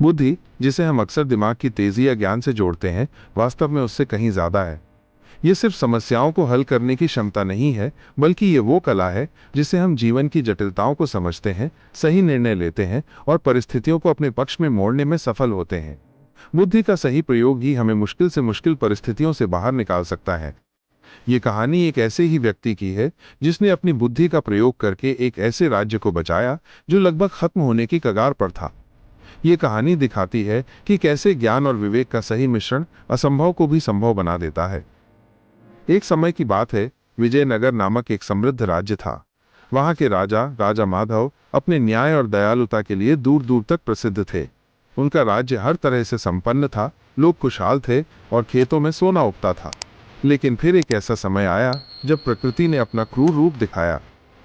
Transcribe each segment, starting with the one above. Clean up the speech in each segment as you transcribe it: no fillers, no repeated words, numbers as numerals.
बुद्धि, जिसे हम अक्सर दिमाग की तेजी या ज्ञान से जोड़ते हैं, वास्तव में उससे कहीं ज्यादा है। ये सिर्फ समस्याओं को हल करने की क्षमता नहीं है, बल्कि ये वो कला है जिससे हम जीवन की जटिलताओं को समझते हैं, सही निर्णय लेते हैं और परिस्थितियों को अपने पक्ष में मोड़ने में सफल होते हैं। बुद्धि का सही प्रयोग ही हमें मुश्किल से मुश्किल परिस्थितियों से बाहर निकाल सकता है। ये कहानी एक ऐसे ही व्यक्ति की है जिसने अपनी बुद्धि का प्रयोग करके एक ऐसे राज्य को बचाया जो लगभग खत्म होने की कगार पर था। ये कहानी दिखाती है कि कैसे ज्ञान और विवेक का सही मिश्रण असंभव को भी संभव बना देता है। एक समय की बात है, विजयनगर नामक एक समृद्ध राज्य था। वहां के राजा, राजा माधव, अपने न्याय और दयालुता के लिए दूर दूर तक प्रसिद्ध थे। उनका राज्य हर तरह से संपन्न था, लोग खुशहाल थे और खेतों में सोना उगता था। लेकिन फिर एक ऐसा समय आया जब प्रकृति ने अपना क्रूर रूप दिखाया।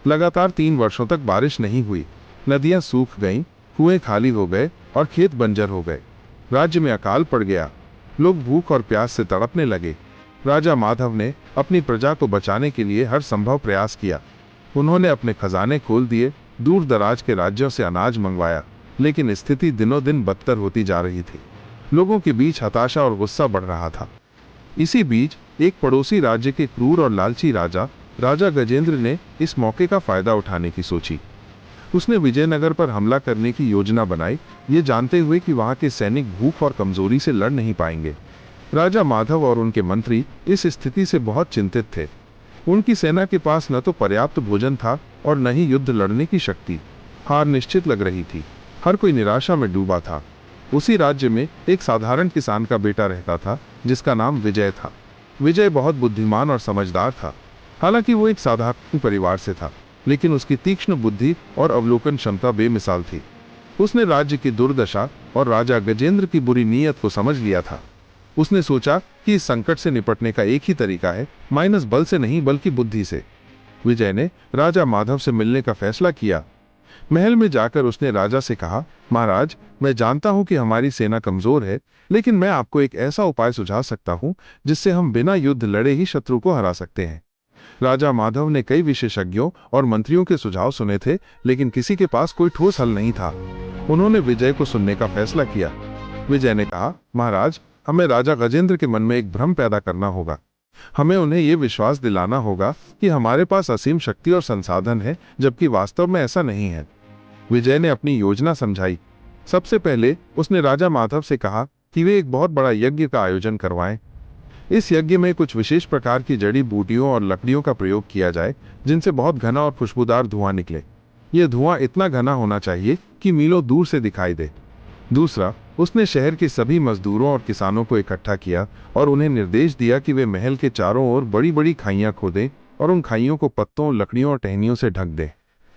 लगातार 3 वर्षों तक बारिश नहीं हुई, नदियां सूख गईं, कुएं खाली हो गए और खेत बंजर हो गए। राज्य में अकाल पड़ गया, लोग भूख और प्यास से तड़पने लगे। राजा माधव ने अपनी प्रजा को बचाने के लिए हर संभव प्रयास किया। उन्होंने अपने खजाने खोल दिए, दूर दराज के राज्यों से अनाज मंगवाया, लेकिन स्थिति दिनों दिन बदतर होती जा रही थी। लोगों के बीच हताशा और गुस्सा बढ़ रहा था। इसी बीच एक पड़ोसी राज्य के क्रूर और लालची राजा, राजा गजेंद्र ने इस मौके का फायदा उठाने की सोची। उसने विजयनगर पर हमला करने की योजना बनाई, ये जानते हुए कि वहां के सैनिक भूख और कमजोरी से लड़ नहीं पाएंगे। राजा माधव और उनके मंत्री इस स्थिति से बहुत चिंतित थे। उनकी सेना के पास न तो पर्याप्त भोजन था और न ही युद्ध लड़ने की शक्ति। हार निश्चित लग रही थी, हर कोई निराशा में डूबा था। उसी राज्य में एक साधारण किसान का बेटा रहता था जिसका नाम विजय था। विजय बहुत बुद्धिमान और समझदार था। हालांकि वो एक साधारण परिवार से था, लेकिन उसकी तीक्ष्ण बुद्धि और अवलोकन क्षमता बेमिसाल थी। उसने राज्य की दुर्दशा और राजा गजेंद्र की बुरी नीयत को समझ लिया था। उसने सोचा कि इस संकट से निपटने का एक ही तरीका है, माइनस बल से नहीं बल्कि बुद्धि से। विजय ने राजा माधव से मिलने का फैसला किया। महल में जाकर उसने राजा से कहा, महाराज, मैं जानता हूं कि हमारी सेना कमजोर है, लेकिन मैं आपको एक ऐसा उपाय सुझा सकता हूं जिससे हम बिना युद्ध लड़े ही शत्रु को हरा सकते हैं। राजा माधव ने कई विशेषज्ञों और मंत्रियों के सुझाव सुने थे, लेकिन किसी के पास कोई ठोस हल नहीं था। उन्होंने विजय को सुनने का फैसला किया। विजय ने कहा, महाराज, हमें राजा गजेंद्र के मन में एक भ्रम पैदा करना होगा। हमें उन्हें यह विश्वास दिलाना होगा कि हमारे पास असीम शक्ति और संसाधन है, जबकि वास्तव में ऐसा नहीं है। विजय ने अपनी योजना समझाई। सबसे पहले उसने राजा माधव से कहा कि वे एक बहुत बड़ा यज्ञ का आयोजन करवाएं। इस यज्ञ में कुछ विशेष प्रकार की जड़ी बूटियों और लकड़ियों का प्रयोग किया जाए, जिनसे बहुत घना और खुशबूदार धुआं निकले। यह धुआं इतना घना होना चाहिए कि मीलों दूर से दिखाई दे। दूसरा, उसने शहर के सभी मजदूरों और किसानों को इकट्ठा किया और उन्हें निर्देश दिया कि वे महल के चारों ओर बड़ी बड़ी खाइयां खोदें और उन खाइयों को पत्तों, लकड़ियों और टहनियों से ढक दें।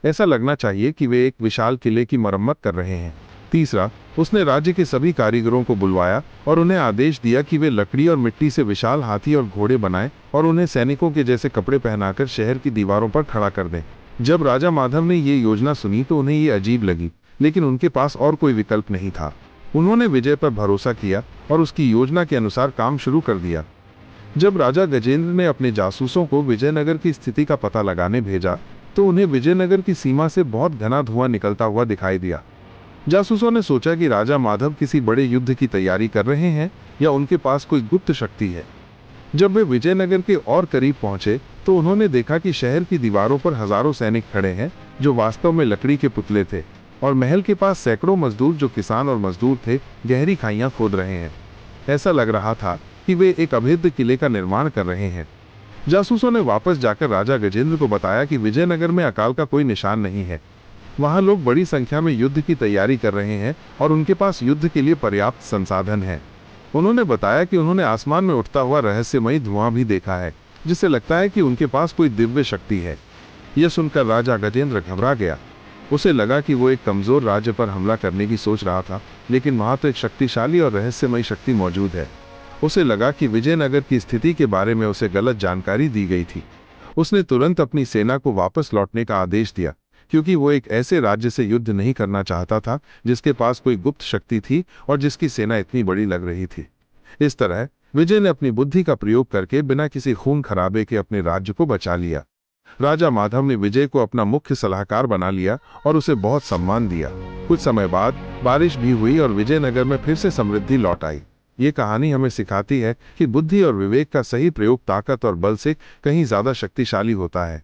ऐसा लगना चाहिए कि वे एक विशाल किले की मरम्मत कर रहे हैं। तीसरा, उसने राज्य के सभी कारीगरों को बुलवाया और उन्हें आदेश दिया कि वे लकड़ी और मिट्टी से विशाल हाथी और घोड़े बनाएं और उन्हें सैनिकों के जैसे कपड़े पहनाकर शहर की दीवारों पर खड़ा कर दें। जब राजा माधव ने ये योजना सुनी तो उन्हें ये अजीब लगी, लेकिन उनके पास और कोई विकल्प नहीं था। उन्होंने विजय पर भरोसा किया और उसकी योजना के अनुसार काम शुरू कर दिया। जब राजा गजेंद्र ने अपने जासूसों को विजयनगर की स्थिति का पता लगाने भेजा, तो उन्हें विजयनगर की सीमा से बहुत घना धुआं निकलता हुआ दिखाई दिया। जासूसों ने सोचा कि राजा माधव किसी बड़े युद्ध की तैयारी कर रहे हैं या उनके पास कोई गुप्त शक्ति है। जब वे विजयनगर के और करीब पहुंचे, तो उन्होंने देखा कि शहर की दीवारों पर हजारों सैनिक खड़े हैं, जो वास्तव में लकड़ी के पुतले थे, और महल के पास सैकड़ों मजदूर, जो किसान और मजदूर थे, गहरी खाइयां खोद रहे हैं। ऐसा लग रहा था कि वे एक अभेद्य किले का निर्माण कर रहे हैं। जासूसों ने वापस जाकर राजा गजेंद्र को बताया कि विजयनगर में अकाल का कोई निशान नहीं है। वहां लोग बड़ी संख्या में युद्ध की तैयारी कर रहे हैं और उनके पास युद्ध के लिए पर्याप्त संसाधन है। उन्होंने बताया कि उन्होंने आसमान में उठता हुआ रहस्यमयी धुआं भी देखा है, जिससे लगता है कि उनके पास कोई दिव्य शक्ति है। यह सुनकर राजा गजेंद्र घबरा गया। उसे लगा कि वो एक कमजोर राज्य पर हमला करने की सोच रहा था, लेकिन वहां तो एक शक्तिशाली और रहस्यमयी शक्ति मौजूद है। उसे लगा कि विजयनगर की स्थिति के बारे में उसे गलत जानकारी दी गई थी। उसने तुरंत अपनी सेना को वापस लौटने का आदेश दिया, क्योंकि वो एक ऐसे राज्य से युद्ध नहीं करना चाहता था जिसके पास कोई गुप्त शक्ति थी और जिसकी सेना इतनी बड़ी लग रही थी। इस तरह विजय ने अपनी बुद्धि का प्रयोग करके बिना किसी खून खराबे के अपने राज्य को बचा लिया। राजा माधव ने विजय को अपना मुख्य सलाहकार बना लिया और उसे बहुत सम्मान दिया। कुछ समय बाद बारिश भी हुई और विजयनगर में फिर से समृद्धि लौट आई। ये कहानी हमें सिखाती है कि बुद्धि और विवेक का सही प्रयोग ताकत और बल से कहीं ज्यादा शक्तिशाली होता है।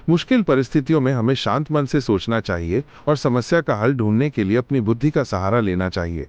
मुश्किल परिस्थितियों में हमें शांत मन से सोचना चाहिए और समस्या का हल ढूंढने के लिए अपनी बुद्धि का सहारा लेना चाहिए।